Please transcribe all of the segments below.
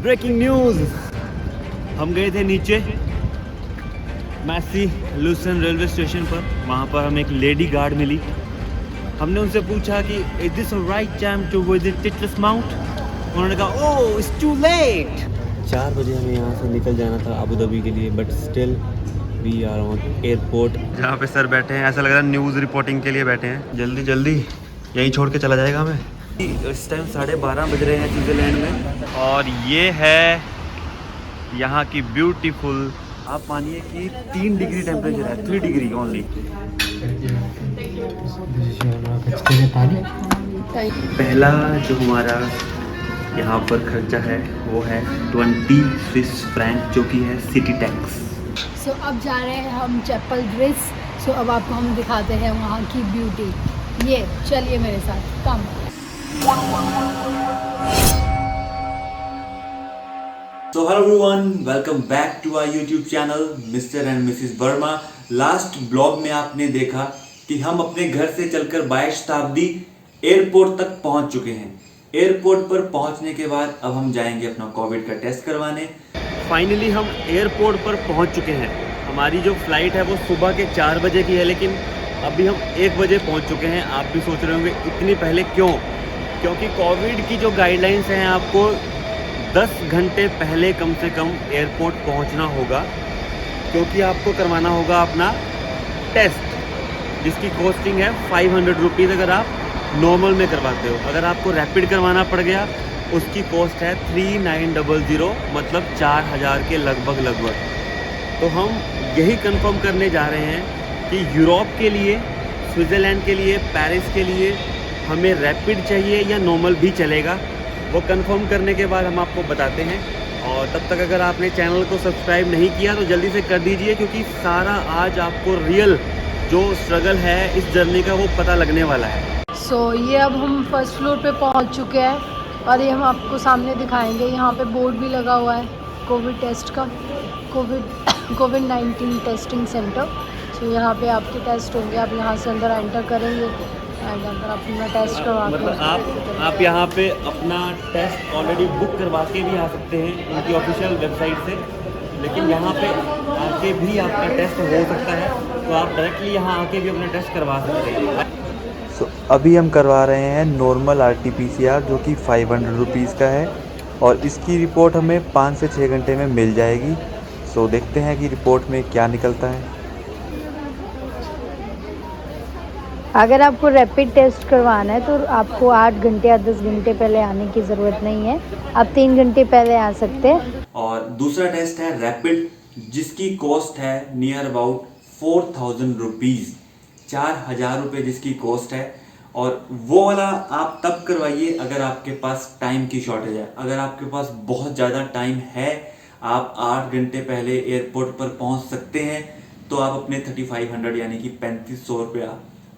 Breaking news, हम गए थे नीचे मैसी लूसन रेलवे स्टेशन पर। वहाँ पर हमें एक लेडी गार्ड मिली। हमने उनसे पूछा कि is this right time to visit Titlis Mount. उन्होंने कहा ओह इट्स टू लेट। 4 बजे हमें यहाँ से निकल जाना था अबू धाबी के लिए, but still we are on airport. जहाँ पे सर बैठे हैं ऐसा लग रहा है न्यूज़ रिपोर्टिंग के लिए बैठे हैं। जल्दी जल्दी यहीं छोड़ के चला जाएगा हमें। इस टाइम 12:30 बज रहे हैं स्विट्ज़रलैंड में, और ये है यहाँ की ब्यूटीफुल, आप मानिए कि 3 डिग्री टेम्परेचर है, 3 डिग्री ओनली। पहला जो हमारा यहाँ पर खर्चा है वो है 20 स्विस फ्रैंक, जो कि है सिटी टैक्स। सो अब जा रहे हैं हम चैपल ब्रिज। सो अब आपको हम दिखाते हैं वहाँ की ब्यूटी। ये चलिए मेरे साथ, कम। So hello everyone, welcome back to our YouTube channel Mr. and Mrs. Verma। Last blog में आपने देखा कि हम अपने घर से चलकर 22 शताब्दी एयरपोर्ट तक पहुंच चुके हैं। एयरपोर्ट पर पहुंचने के बाद अब हम जाएंगे अपना कोविड का टेस्ट करवाने। फाइनली हम एयरपोर्ट पर पहुंच चुके हैं। हमारी जो फ्लाइट है वो सुबह के 4 बजे की है, लेकिन अभी हम 1 बजे पहुंच चुके हैं। आप भी सोच रहे होंगे इतनी पहले क्यों? क्योंकि कोविड की जो गाइडलाइंस हैं, आपको 10 घंटे पहले कम से कम एयरपोर्ट पहुंचना होगा, क्योंकि आपको करवाना होगा अपना टेस्ट, जिसकी कॉस्टिंग है 500 रुपीज़ अगर आप नॉर्मल में करवाते हो। अगर आपको रैपिड करवाना पड़ गया उसकी कॉस्ट है 3900, मतलब 4000 के लगभग। तो हम यही कंफर्म करने जा रहे हैं कि यूरोप के लिए, स्विट्ज़रलैंड के लिए, पेरिस के लिए हमें रैपिड चाहिए या नॉर्मल भी चलेगा। वो कंफर्म करने के बाद हम आपको बताते हैं। और तब तक अगर आपने चैनल को सब्सक्राइब नहीं किया तो जल्दी से कर दीजिए, क्योंकि सारा आज आपको रियल जो स्ट्रगल है इस जर्नी का वो पता लगने वाला है। सो ये अब हम फर्स्ट फ्लोर पे पहुंच चुके हैं, और ये हम आपको सामने दिखाएंगे। यहाँ पे बोर्ड भी लगा हुआ है कोविड टेस्ट का, कोविड-19 टेस्टिंग सेंटर। सो यहाँ पे आपके टेस्ट होंगे, आप यहाँ से अंदर एंटर करेंगे एंड अंदर अपना टेस्ट करवा के, मतलब आप यहाँ पे अपना टेस्ट ऑलरेडी बुक करवा के भी आ सकते हैं उनकी ऑफिशियल वेबसाइट से, लेकिन यहाँ पे आके भी आपका टेस्ट हो सकता है, तो आप डायरेक्टली यहाँ आके भी अपना टेस्ट करवा सकते हैं। अभी हम करवा रहे हैं नॉर्मल RT-PCR, जो कि 500 रुपीज़ का है, और इसकी रिपोर्ट हमें 5 से 6 घंटे में मिल जाएगी। सो देखते हैं कि रिपोर्ट में क्या निकलता है। अगर आपको रैपिड टेस्ट करवाना है तो आपको 8 घंटे या 10 घंटे पहले आने की ज़रूरत नहीं है, आप 3 घंटे पहले आ सकते हैं। और दूसरा टेस्ट है रैपिड, जिसकी कॉस्ट है नियर अबाउट 4000 रुपीज़, 4000 रुपये जिसकी कॉस्ट है। और वो वाला आप तब करवाइए अगर आपके पास टाइम की शॉर्टेज है। अगर आपके पास बहुत ज़्यादा टाइम है, आप 8 घंटे पहले एयरपोर्ट पर पहुंच सकते हैं, तो आप अपने 3500 यानी कि 3500 रुपया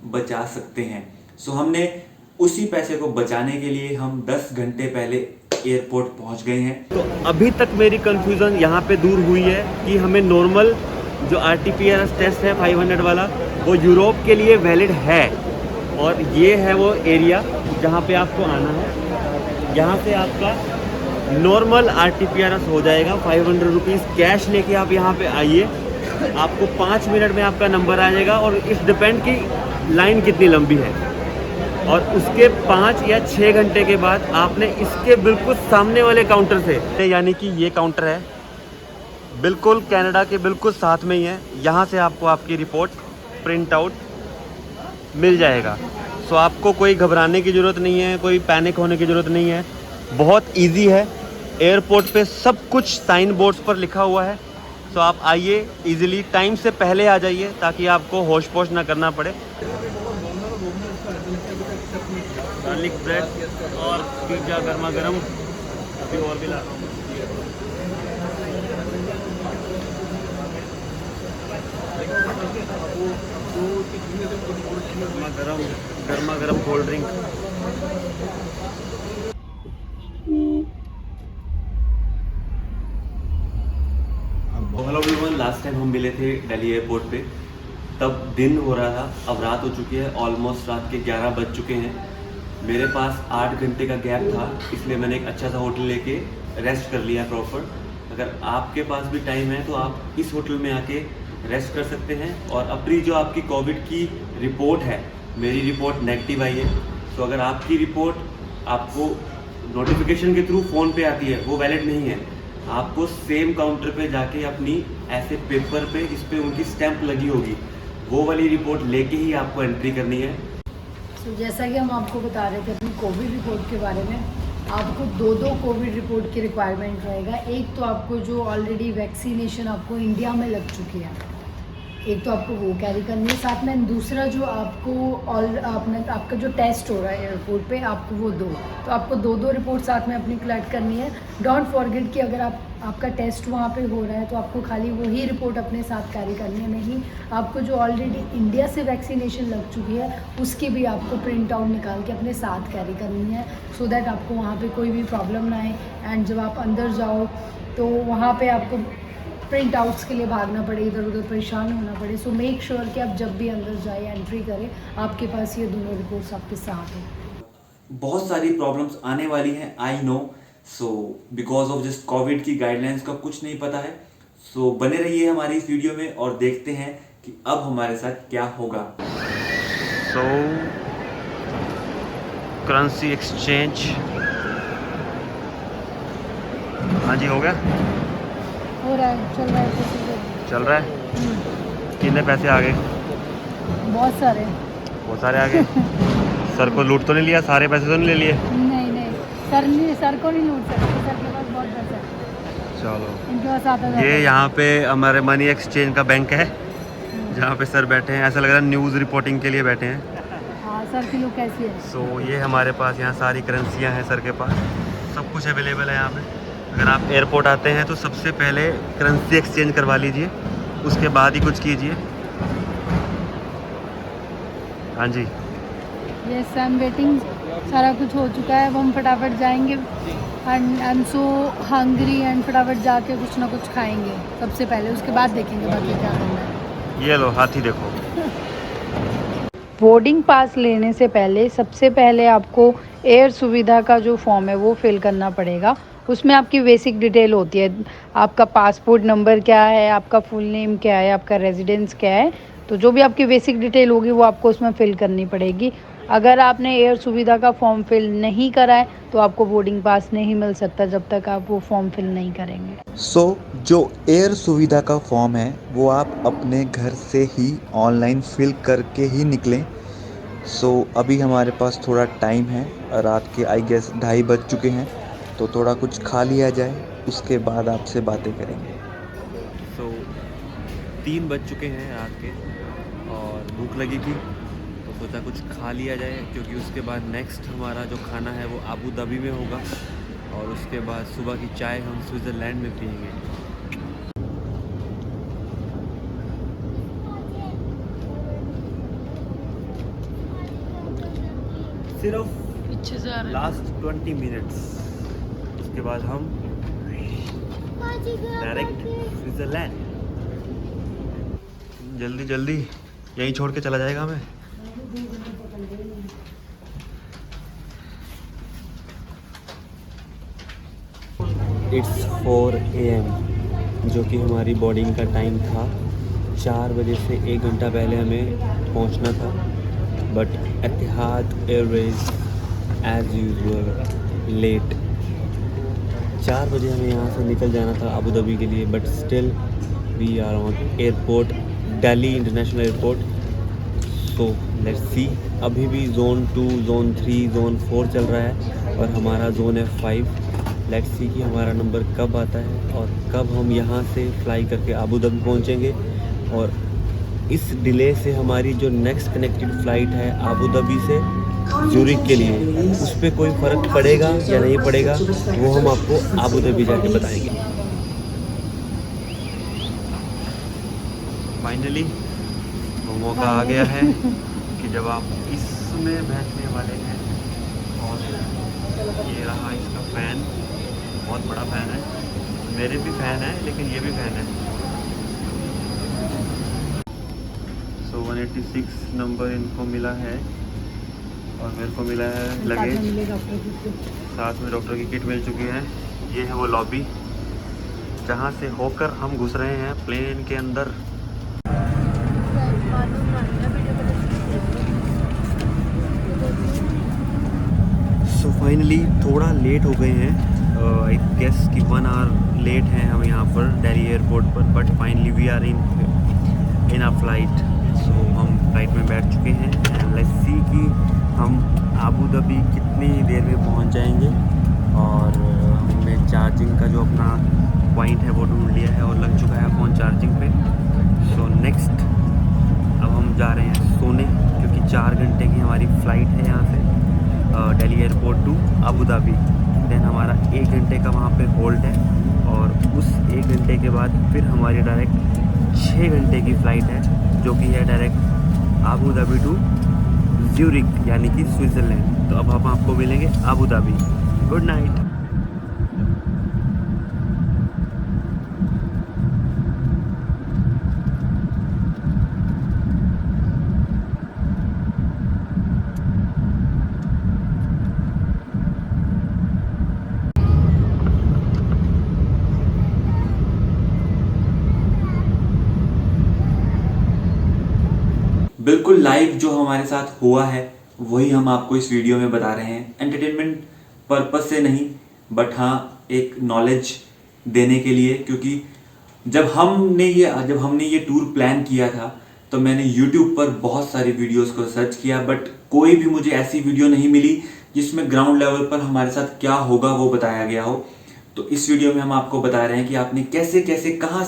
बचा सकते हैं। सो हमने उसी पैसे को बचाने के लिए हम 10 घंटे पहले एयरपोर्ट पहुंच गए हैं। तो अभी तक मेरी कंफ्यूजन यहाँ पे दूर हुई है कि हमें नॉर्मल जो RT-PCR टेस्ट है 500 वाला, वो यूरोप के लिए वैलिड है। और ये है वो एरिया जहाँ पे आपको आना है। यहाँ से आपका नॉर्मल RT-PCR हो जाएगा 500 रुपीज़ कैश लेके आप यहाँ पे आइए। आपको 5 मिनट में आपका नंबर आ जाएगा, और इस डिपेंड की लाइन कितनी लंबी है। और उसके 5 या 6 घंटे के बाद आपने इसके बिल्कुल सामने वाले काउंटर से, यानी कि ये काउंटर है बिल्कुल कनाडा के बिल्कुल साथ में ही है, यहाँ से आपको आपकी रिपोर्ट प्रिंट आउट मिल जाएगा। सो आपको कोई घबराने की ज़रूरत नहीं है, कोई पैनिक होने की ज़रूरत नहीं है, बहुत इजी है। एयरपोर्ट पे सब कुछ साइन बोर्ड्स पर लिखा हुआ है। सो आप आइए इजीली, टाइम से पहले आ जाइए ताकि आपको होश पोश ना करना पड़े। गार्लिक ब्रेड और पिज़्ज़ा गर्मा गर्म, अभी और भी ला रहा हूँ। गर्मा गर्म cold drink. Hello everyone, last time हम मिले थे दिल्ली एयरपोर्ट पे, तब दिन हो रहा था, अब रात हो चुकी है, ऑलमोस्ट रात के 11 बज चुके हैं। मेरे पास 8 घंटे का गैप था, इसलिए मैंने एक अच्छा सा होटल लेके रेस्ट कर लिया प्रॉपर। अगर आपके पास भी टाइम है तो आप इस होटल में आके रेस्ट कर सकते हैं। और अपनी जो आपकी कोविड की रिपोर्ट है, मेरी रिपोर्ट नेगेटिव आई है, तो अगर आपकी रिपोर्ट आपको नोटिफिकेशन के थ्रू फ़ोन पे आती है, वो वैलिड नहीं है। आपको सेम काउंटर पे जाके अपनी ऐसे पेपर पे जिस पे उनकी स्टैंप लगी होगी, वो वाली रिपोर्ट लेके ही आपको एंट्री करनी है। तो जैसा कि हम आपको बता रहे थे अपनी कोविड रिपोर्ट के बारे में, आपको दो कोविड रिपोर्ट की रिक्वायरमेंट रहेगा। एक तो आपको जो ऑलरेडी वैक्सीनेशन आपको इंडिया में लग चुकी है, एक तो आपको वो कैरी करनी है साथ में। दूसरा जो आपको आपका जो टेस्ट हो रहा है एयरपोर्ट पे, आपको वो तो आपको दो रिपोर्ट साथ में अपनी कलेक्ट करनी है। डोंट फॉरगेट कि अगर आपका टेस्ट वहाँ पे हो रहा है तो आपको खाली वही रिपोर्ट अपने साथ कैरी करनी है, नहीं आपको जो ऑलरेडी इंडिया से वैक्सीनेशन लग चुकी है उसकी भी आपको प्रिंट आउट निकाल के अपने साथ कैरी करनी है, सो दैट आपको वहाँ पे कोई भी प्रॉब्लम ना आए। एंड जब आप अंदर जाओ तो वहाँ पे आपको प्रिंट आउट्स के लिए भागना पड़े, इधर उधर परेशान होना पड़े। सो मेक श्योर कि आप जब भी अंदर जाए एंट्री करें, आपके पास ये दोनों रिपोर्ट्स आपके साथ हो। बहुत सारी प्रॉब्लम्स आने वाली हैं, I know. So because of just Covid की गाइडलाइंस का कुछ नहीं पता है। सो बने रहिए हमारी इस वीडियो में और देखते हैं कि अब हमारे साथ क्या होगा। सो करेंसी एक्सचेंज, हाँ जी हो गया, हो रहा है, चल रहा है, चल रहा है। कितने पैसे आ गए? बहुत सारे आ गए। सर को लूट तो नहीं लिया? सारे पैसे तो नहीं ले लिए? नहीं, सर को नहीं लूट सकते, सर के पास बहुत पैसा है। चलो, इनके पास आता ये यहाँ पे हमारे मनी एक्सचेंज का बैंक है जहाँ पे सर बैठे हैं। ऐसा लग रहा है न्यूज़ रिपोर्टिंग के लिए बैठे हैं। हाँ, सर की लुक कैसी है? सो ये हमारे पास यहाँ सारी करेंसियाँ हैं सर के पास, सब कुछ अवेलेबल है यहाँ पे। अगर आप एयरपोर्ट आते हैं तो सबसे पहले करेंसी एक्सचेंज करवा लीजिए, उसके बाद ही कुछ कीजिए। हाँ जी, यस, आई एम वेटिंग। सारा कुछ हो चुका है, अब हम फटाफट जाएंगे। And I am so hungry and फटाफट जाके कुछ ना कुछ खाएंगे सबसे पहले, उसके बाद देखेंगे बाकी क्या करना है। ये लो हाथी देखो। बोर्डिंग पास लेने से पहले सबसे पहले आपको एयर सुविधा का जो फॉर्म है वो फिल करना पड़ेगा। उसमें आपकी बेसिक डिटेल होती है, आपका पासपोर्ट नंबर क्या है, आपका फुल नेम क्या है, आपका रेजिडेंस क्या है। तो जो भी आपकी बेसिक डिटेल होगी वो आपको उसमें फिल करनी पड़ेगी। अगर आपने एयर सुविधा का फॉर्म फिल नहीं करा है तो आपको बोर्डिंग पास नहीं मिल सकता जब तक आप वो फॉर्म फिल नहीं करेंगे। सो जो एयर सुविधा का फॉर्म है वो आप अपने घर से ही ऑनलाइन फिल करके ही निकलें। सो अभी हमारे पास थोड़ा टाइम है, रात के आई गेस 2:30 बज चुके हैं, तो थोड़ा कुछ खा लिया जाए, उसके बाद आपसे बातें करेंगे। सो 3 बज चुके हैं रात के और भूख लगी थी तो सोचा कुछ खा लिया जाए, क्योंकि उसके बाद नेक्स्ट हमारा जो खाना है वो अबू धाबी में होगा और उसके बाद सुबह की चाय हम स्विट्ज़रलैंड में पियेंगे। सिर्फ लास्ट 20 मिनट्स, उसके बाद हम डायरेक्ट स्विट्ज़रलैंड। जल्दी जल्दी, यहीं छोड़ के चला जाएगा हमें। इट्स 4 AM, जो कि हमारी बोर्डिंग का टाइम था। 4 बजे से 1 घंटा पहले हमें पहुंचना था, but Etihad Airways as usual late. 4 बजे हमें यहाँ से निकल जाना था अबू धाबी के लिए, but still we are on airport, Delhi international airport. So let's see, अभी भी ज़ोन 2, ज़ोन 3, ज़ोन 4 चल रहा है और हमारा ज़ोन है 5। लेट्स सी कि हमारा नंबर कब आता है और कब हम यहाँ से फ्लाई करके अबू धाबी पहुँचेंगे। और इस डिले से हमारी जो नेक्स्ट कनेक्टेड फ़्लाइट है अबू धाबी से ज़ूरिक के लिए, उस पर कोई फ़र्क पड़ेगा या नहीं पड़ेगा वो हम आपको अबू धाबी जाके बताएंगे। फाइनली वो मौका आ गया है कि जब आप इसमें बैठने वाले हैं। और ये रहा इसका फ़ैन, बहुत बड़ा फ़ैन है, मेरे भी फ़ैन है लेकिन ये भी फ़ैन है। सो 186 नंबर इनको मिला है और मेरे को मिला है साथ में लगेज, मिले डॉक्टर की किट। साथ में डॉक्टर की किट मिल चुकी है। ये है वो लॉबी जहाँ से होकर हम घुस रहे हैं प्लेन के अंदर। सो फाइनली थोड़ा लेट हो गए हैं, आई गेस कि 1 आवर लेट हैं हम यहाँ पर दिल्ली एयरपोर्ट पर, but finally we are in a flight. So हम फ्लाइट में बैठ चुके हैं एंड लेट्स सी कि हम आबू धाबी कितनी देर में पहुँच जाएंगे। और हमने चार्जिंग का जो अपना पॉइंट है वो ढूंढ लिया है और लग चुका है फ़ोन चार्जिंग पे। सो नेक्स्ट अब हम जा रहे हैं सोने, क्योंकि 4 घंटे की हमारी फ़्लाइट है यहाँ से Delhi airport to Abu Dhabi. Then हमारा 1 घंटे का वहाँ पे होल्ड है और उस 1 घंटे के बाद फिर हमारी डायरेक्ट 6 घंटे की फ़्लाइट है जो कि है direct Abu Dhabi to Zurich यानी कि स्विट्ज़रलैंड। तो अब हम आपको मिलेंगे अबू धाबी। Good night. बिल्कुल लाइव जो हमारे साथ हुआ है वही हम आपको इस वीडियो में बता रहे हैं, एंटरटेनमेंट पर्पस से नहीं, बट हाँ एक नॉलेज देने के लिए। क्योंकि जब हमने ये टूर प्लान किया था तो मैंने YouTube पर बहुत सारी वीडियोस को सर्च किया, बट कोई भी मुझे ऐसी वीडियो नहीं मिली जिसमें ग्राउंड लेवल पर हमारे साथ क्या होगा वो बताया गया हो। तो इस वीडियो में हम आपको बता रहे हैं कि आपने कैसे कैसे कहाँ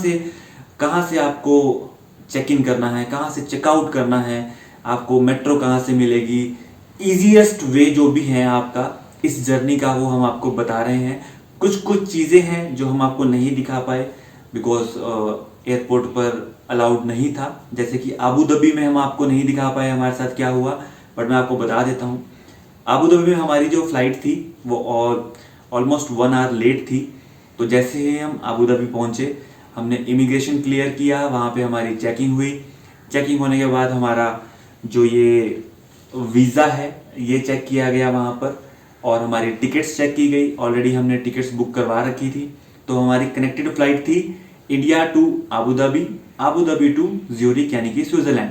से आपको चेक इन करना है, कहाँ से चेकआउट करना है, आपको मेट्रो कहाँ से मिलेगी, ईजीएस्ट वे जो भी है आपका इस जर्नी का वो हम आपको बता रहे हैं। कुछ चीज़ें हैं जो हम आपको नहीं दिखा पाए बिकॉज एयरपोर्ट पर अलाउड नहीं था, जैसे कि अबू धाबी में हम आपको नहीं दिखा पाए हमारे साथ क्या हुआ, बट मैं आपको बता देता हूँ। अबू धाबी में हमारी जो फ़्लाइट थी वो ऑलमोस्ट 1 आवर लेट थी। तो जैसे ही हम अबू धाबी पहुँचे हमने इमिग्रेशन क्लियर किया, वहाँ पे हमारी चेकिंग हुई। चेकिंग होने के बाद हमारा जो ये वीज़ा है ये चेक किया गया वहाँ पर और हमारी टिकट्स चेक की गई। ऑलरेडी हमने टिकट्स बुक करवा रखी थी। तो हमारी कनेक्टेड फ़्लाइट थी India to Abu Dhabi, Abu Dhabi to Zurich यानी कि स्विट्ज़रलैंड।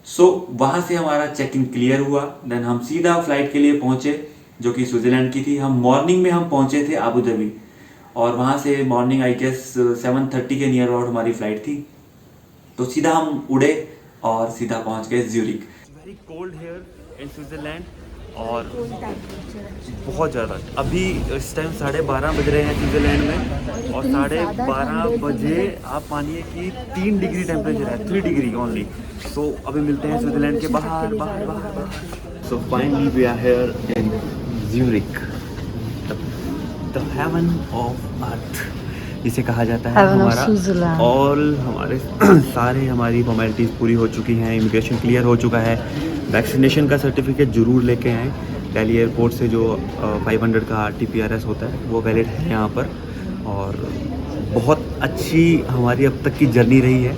सो वहाँ से हमारा चेक इन क्लियर हुआ। देन हम सीधा फ्लाइट के लिए पहुँचे जो कि स्विट्ज़रलैंड की थी। हम मॉर्निंग में हम पहुँचे थे अबू धाबी और वहाँ से मॉर्निंग आई गेस 7:30 के नियर अबाउट हमारी फ़्लाइट थी। तो सीधा हम उड़े और सीधा पहुँच गए Zurich. Very cold here in Switzerland और बहुत ज़्यादा। अभी इस टाइम 12:30 बज रहे हैं स्विट्ज़रलैंड में और 12:30 बजे आप मानिए कि 3 डिग्री टेम्परेचर है, 3 डिग्री ओनली। सो अभी मिलते हैं स्विट्ज़रलैंड के बाहर। So finally we are here in Zurich, the heaven of earth इसे कहा जाता है। हमारा ऑल हमारे सारे हमारी फॉर्मेलिटीज़ पूरी हो चुकी हैं, इमिग्रेशन क्लियर हो चुका है। वैक्सीनेशन का सर्टिफिकेट ज़रूर लेके आएँ। दिल्ली एयरपोर्ट से जो 500 का RT-PRS होता है वो वैलिड है यहाँ पर। और बहुत अच्छी हमारी अब तक की जर्नी रही है।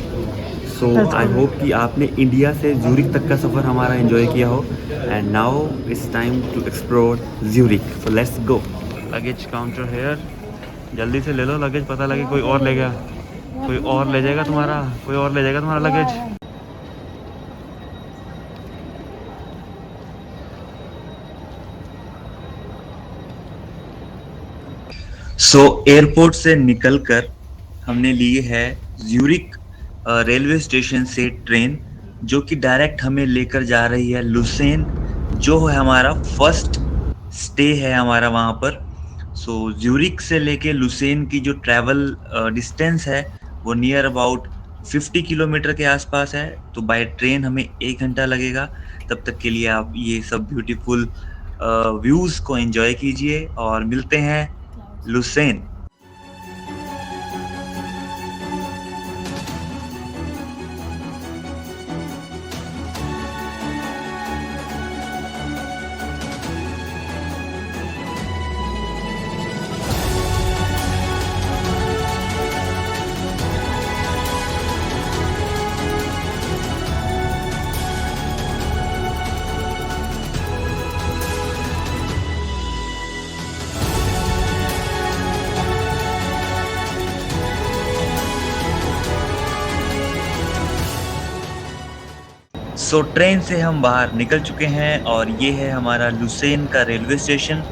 सो आई होप कि आपने इंडिया से ज्यूरिक तक का सफ़र हमारा एंजॉय किया हो। And now it's time to explore Zurich. So let's go. Luggage counter here, जल्दी से ले लो लगेज, पता लगे कोई और ले गया, कोई और ले जाएगा तुम्हारा लगेज। सो एयरपोर्ट से निकलकर हमने ली है ज्यूरिक रेलवे स्टेशन से ट्रेन जो कि डायरेक्ट हमें लेकर जा रही है लुसेन, जो है हमारा फर्स्ट स्टे है हमारा वहाँ पर। सो ज्यूरिक से लेके लुसेन की जो ट्रैवल डिस्टेंस है वो नियर अबाउट 50 किलोमीटर के आसपास है। तो बाय ट्रेन हमें 1 घंटा लगेगा। तब तक के लिए आप ये सब ब्यूटीफुल व्यूज़ को एंजॉय कीजिए और मिलते हैं लुसेन। सो ट्रेन से हम बाहर निकल चुके हैं और ये है हमारा लुसेन का रेलवे स्टेशन।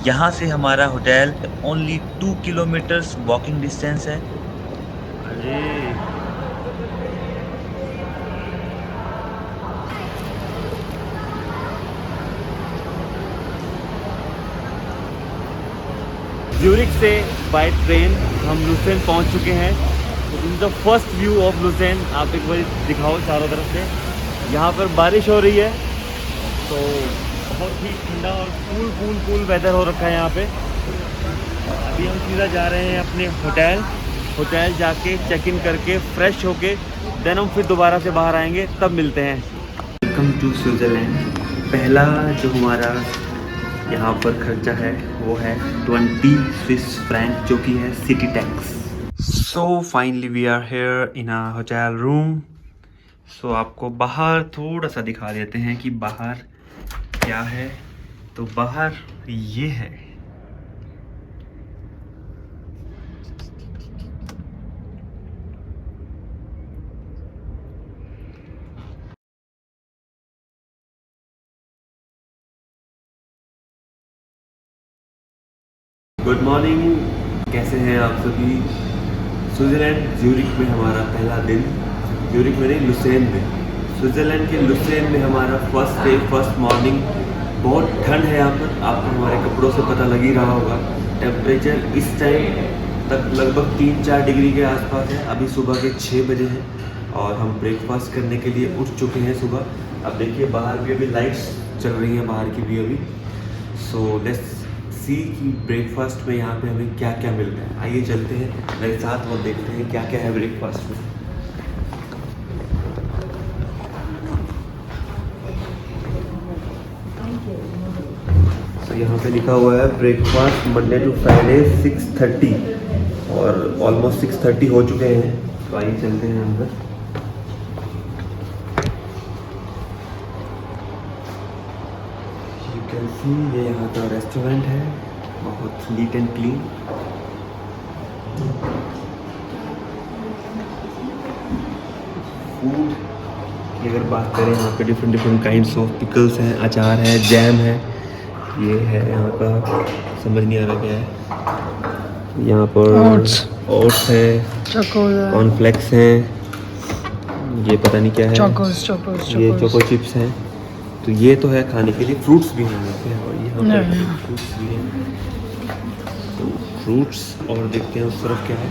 यहाँ से हमारा hotel only 2 kilometres walking distance है। अरे ज्यूरिख से बाय ट्रेन हम लुसेन पहुंच चुके हैं। तो this is the first view of Lausanne. आप एक बार दिखाओ चारों तरफ से। यहाँ पर बारिश हो रही है तो बहुत ही ठंडा और कूल वेदर हो रखा है यहाँ पे। अभी हम सीधा जा रहे हैं अपने होटल जाके चेक इन करके फ्रेश होके देन हम फिर दोबारा से बाहर आएंगे, तब मिलते हैं। Welcome to Switzerland. पहला जो हमारा यहाँ पर खर्चा है वो है 20 स्विस फ्रैंक, जो कि है city tax. So finally we are here in a hotel room. So आपको बाहर थोड़ा सा दिखा देते हैं कि बाहर क्या है। तो बाहर ये है। गुड मॉर्निंग, कैसे हैं आप सभी। स्विट्ज़रलैंड ज्यूरिख में हमारा पहला दिन। ज्यूरिख में नहीं, लुसेन में। स्विट्ज़रलैंड के लुसेन में हमारा फर्स्ट डे, फर्स्ट मॉर्निंग। बहुत ठंड है यहाँ पर, आपको हमारे कपड़ों से पता लग ही रहा होगा। टेम्परेचर इस टाइम तक लगभग 3-4 डिग्री के आसपास है। अभी सुबह के 6 बजे हैं और हम ब्रेकफास्ट करने के लिए उठ चुके हैं सुबह। अब देखिए बाहर भी अभी लाइट्स चल रही हैं, बाहर की भी अभी। सो लेट्स सी कि ब्रेकफास्ट में यहाँ पे हमें क्या क्या मिल रहा है। आइए चलते हैं मेरे साथ और देखते हैं क्या क्या है ब्रेकफास्ट में। तो यहाँ पे लिखा हुआ है ब्रेकफास्ट मंडे टू फ्राइडे 6:30 और ऑलमोस्ट 6:30 हो चुके हैं। तो आइए चलते हैं अंदर। ये यहाँ का रेस्टोरेंट है, बहुत नीट एंड क्लीन। फूड की अगर बात करें, यहाँ पे डिफरेंट काइंड्स ऑफ पिकल्स हैं, अचार है, जैम है। ये है यहाँ का, समझ नहीं आ रहा क्या है। यहाँ पर ओट्स है, कॉर्नफ्लेक्स हैं, ये पता नहीं क्या है, ये चोको चिप्स हैं। तो ये तो है खाने के लिए। फ्रूट्स भी हैं यहाँ पे, और यहाँ पे फ्रूट्स भी हैं। तो फ्रूट्स, और देखते हैं उस तरफ क्या है।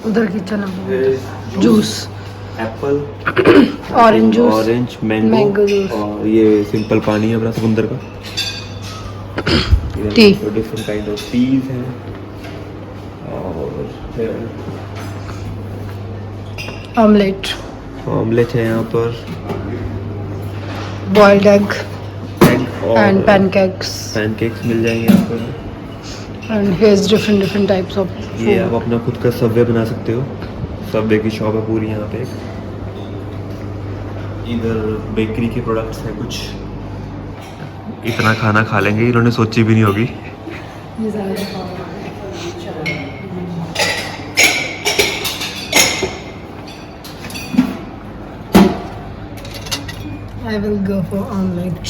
उधर kitchen juice, apple, orange juice, orange, mango juice, और ये सिंपल पानी है अपना समुंदर का। Tea, different kind of teas हैं। और ऑमलेट है यहाँ पर, बॉइल्ड एग एंड पैनकेक्स मिल जाएंगे यहाँ पर। And here's different types of ये आप अपना खुद का सबवे बना सकते हो। सबवे की शॉप है पूरी यहाँ पे। इधर बेकरी के प्रोडक्ट्स हैं कुछ। इतना खाना खा लेंगे, इन्होंने सोची भी नहीं होगी। I will go for omelette.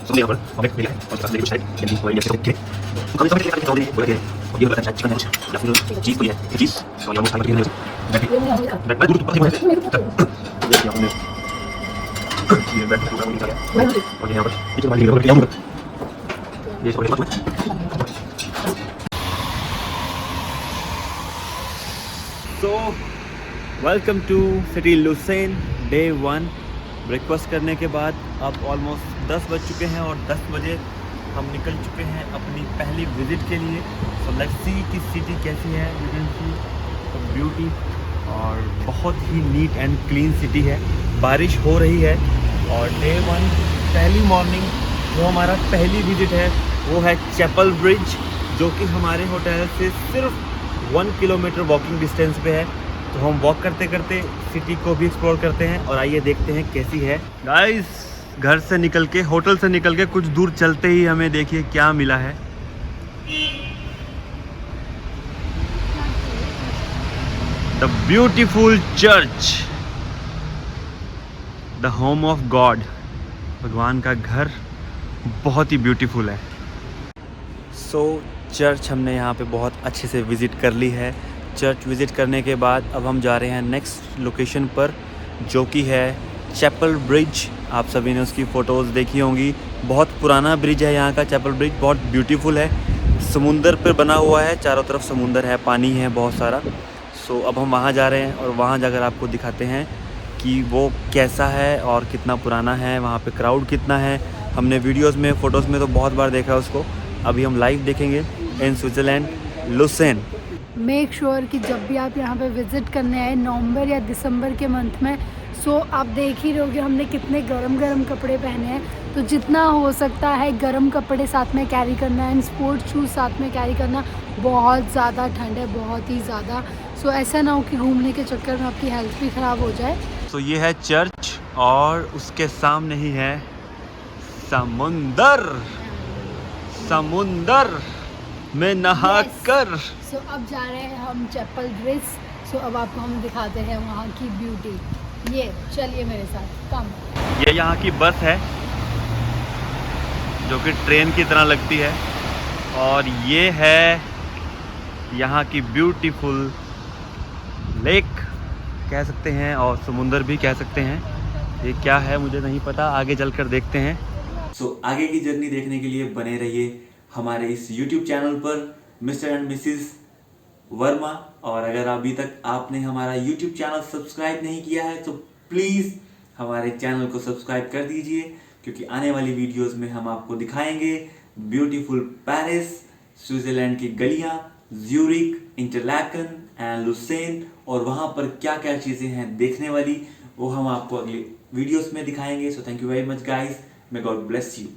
सबने यहाँ पर ऑमलेट मिला है और साथ में कुछ है कैंडी और जैसे ओके। तो कभी कभी क्या होता है बोले और ये वाला चिकन है या फिर चीज कोई है चीज और यहाँ पर खाना मैं दूर पर ही ये हमने ये बैठ पूरा नहीं किया और यहाँ पर किचन वाली लोग क्या होगा ये सब बात में। So welcome to city Lausanne day 1। Breakfast करने के बाद अब ऑलमोस्ट 10 बज चुके हैं और 10 बजे हम निकल चुके हैं अपनी पहली विज़िट के लिए। सो लेट्स सी कि सिटी कैसी है। You can see the beauty, और बहुत ही नीट एंड क्लीन सिटी है। बारिश हो रही है और डे 1 पहली मॉर्निंग जो हमारा पहली विज़िट है वो है चैपल ब्रिज, जो कि हमारे होटल से सिर्फ 1 किलोमीटर वॉकिंग डिस्टेंस पे है। तो हम वॉक करते करते सिटी को भी एक्सप्लोर करते हैं और आइए देखते हैं कैसी है। गाइस, घर से निकल के, होटल से निकल के कुछ दूर चलते ही हमें देखिए क्या मिला है। The beautiful church, the home of God, भगवान का घर बहुत ही ब्यूटीफुल है। चर्च हमने यहाँ पे बहुत अच्छे से विज़िट कर ली है। चर्च विज़िट करने के बाद अब हम जा रहे हैं नेक्स्ट लोकेशन पर, जो कि है चैपल ब्रिज। आप सभी ने उसकी फ़ोटोज़ देखी होंगी। बहुत पुराना ब्रिज है यहाँ का चैपल ब्रिज, बहुत ब्यूटीफुल है। समुंदर पर बना हुआ है, चारों तरफ समुंदर है, पानी है बहुत सारा। अब हम वहाँ जा रहे हैं और वहाँ जाकर आपको दिखाते हैं कि वो कैसा है और कितना पुराना है, वहाँ पे क्राउड कितना है। हमने वीडियोस में, फ़ोटोज़ में तो बहुत बार देखा है उसको, अभी हम लाइव देखेंगे इन स्विट्ज़रलैंड, लुसेन। मेक श्योर कि जब भी आप यहाँ पे विज़िट करने आए नवंबर या दिसंबर के मंथ में, आप देख ही रहोगे हमने कितने गरम कपड़े पहने हैं। तो जितना हो सकता है गरम कपड़े साथ में कैरी करना एंड स्पोर्ट्स शूज़ साथ में कैरी करना। बहुत ज़्यादा ठंड है, बहुत ही ज़्यादा। ऐसा ना हो कि घूमने के चक्कर में आपकी हेल्थ भी ख़राब हो जाए। ये है चर्च और उसके सामने ही है समुंदर। समुंदर में नहाकर अब जा रहे हैं हम चैपल ब्रिज। अब आपको हम दिखाते हैं वहाँ की ब्यूटी। ये चलिए मेरे साथ, कम। ये यहाँ की बस है जो कि ट्रेन की तरह लगती है, और ये है यहाँ की ब्यूटीफुल लेक कह सकते हैं और समुंदर भी कह सकते हैं। ये क्या है मुझे नहीं पता, आगे चलकर देखते हैं। आगे की जर्नी देखने के लिए बने रहिए हमारे इस YouTube चैनल पर, मिस्टर एंड मिसिस वर्मा। और अगर अभी तक आपने हमारा YouTube चैनल सब्सक्राइब नहीं किया है तो प्लीज़ हमारे चैनल को सब्सक्राइब कर दीजिए, क्योंकि आने वाली वीडियोस में हम आपको दिखाएंगे ब्यूटीफुल पेरिस, स्विट्ज़रलैंड की गलियां, ज्यूरिक, इंटरलैकन एंड लुसेन, और वहाँ पर क्या क्या चीज़ें हैं देखने वाली, वो हम आपको अगले वीडियोस में दिखाएंगे। Thank you very much guys, may God bless you.